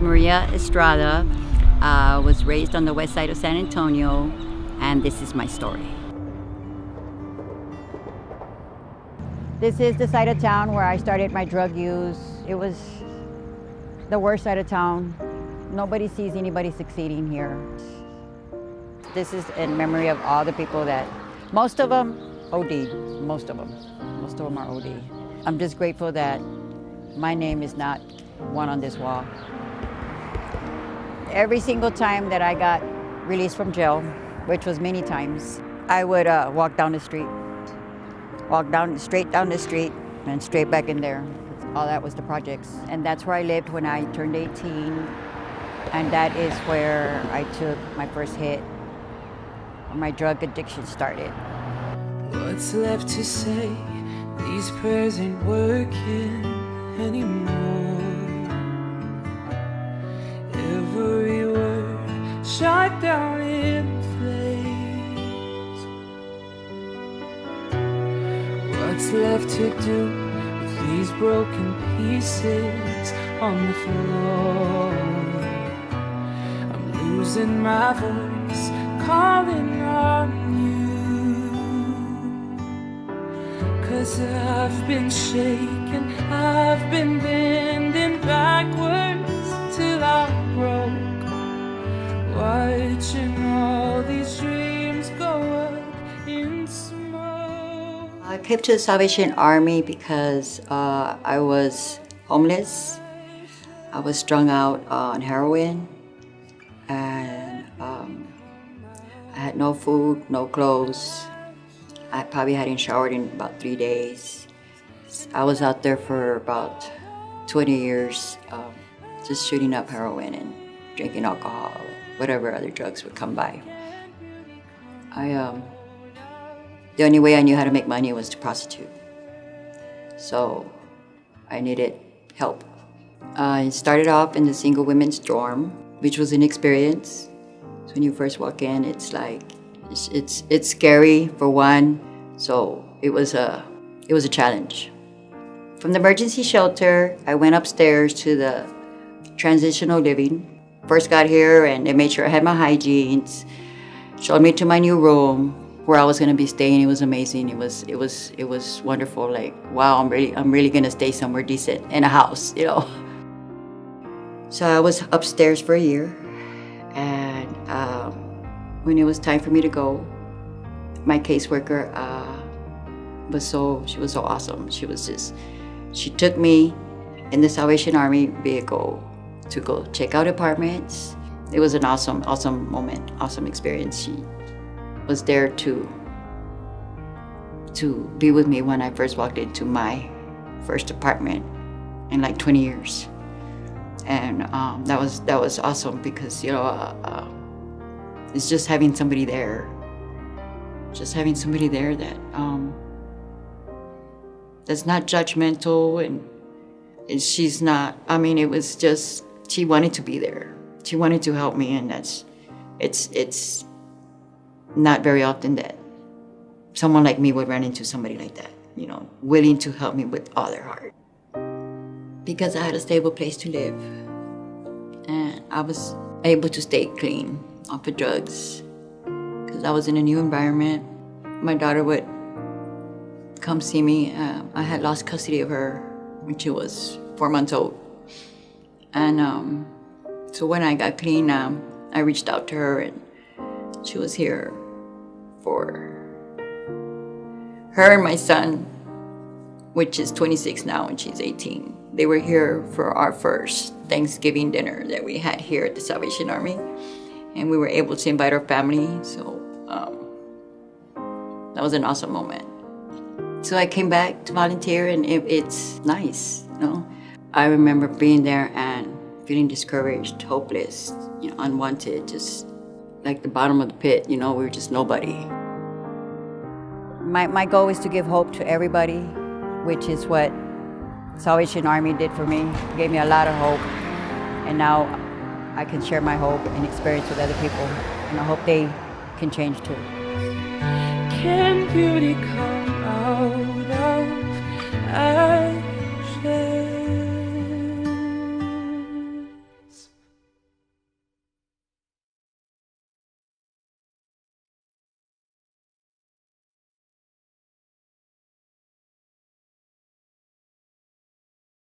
Maria Estrada. Was raised on the west side of San Antonio, and this is my story. This is the side of town where I started my drug use. It was the worst side of town. Nobody sees anybody succeeding here. This is in memory of all the people that, most of them OD, most of them are OD. I'm just grateful that my name is not one on this wall. Every single time that I got released from jail, which was many times, I would walk straight down the street and straight back in there. All that was the projects. And that's where I lived when I turned 18. And that is where I took my first hit. My drug addiction started. What's left to say? These prayers ain't working anymore. Every word shot down in flames. What's left to do with these broken pieces on the floor? I'm losing my voice, calling on you. 'Cause I've been shaken, I've been bending backwards till I broke, watching all these dreams go up in smoke. I came to the Salvation Army because I was homeless. I was strung out on heroin, and I had no food, no clothes. I probably hadn't showered in about 3 days. I was out there for about 20 years, just shooting up heroin and drinking alcohol, whatever other drugs would come by. The only way I knew how to make money was to prostitute. So I needed help. I started off in the single women's dorm, which was an experience. So when you first walk in, it's like, it's scary for one. So it was a challenge. From the emergency shelter, I went upstairs to the transitional living. First got here and they made sure I had my hygienes, showed me to my new room where I was gonna be staying. It was amazing. It was wonderful. Like, wow, I'm really gonna stay somewhere decent in a house, you know. So I was upstairs for a year, and when it was time for me to go, my caseworker she was so awesome. She took me in the Salvation Army vehicle to go check out apartments. It was an awesome moment, awesome experience. She was there to be with me when I first walked into my first apartment in like 20 years. And that was awesome because, you know, it's just having somebody there that that's not judgmental, and she's not, I mean, it was just, she wanted to be there. She wanted to help me, and it's not very often that someone like me would run into somebody like that, you know, willing to help me with all their heart. Because I had a stable place to live, and I was able to stay clean off of drugs because I was in a new environment. My daughter would come see me. I had lost custody of her when she was 4 months old. And so when I got clean, I reached out to her, and she was here for her and my son, which is 26 now and she's 18. They were here for our first Thanksgiving dinner that we had here at the Salvation Army. And we were able to invite our family, so that was an awesome moment. So I came back to volunteer, and it's nice, you know. I remember being there and feeling discouraged, hopeless, you know, unwanted, just like the bottom of the pit, you know, we were just nobody. My goal is to give hope to everybody, which is what Salvation Army did for me. It gave me a lot of hope, and now I can share my hope and experience with other people, and I hope they can change too. Can beauty come out of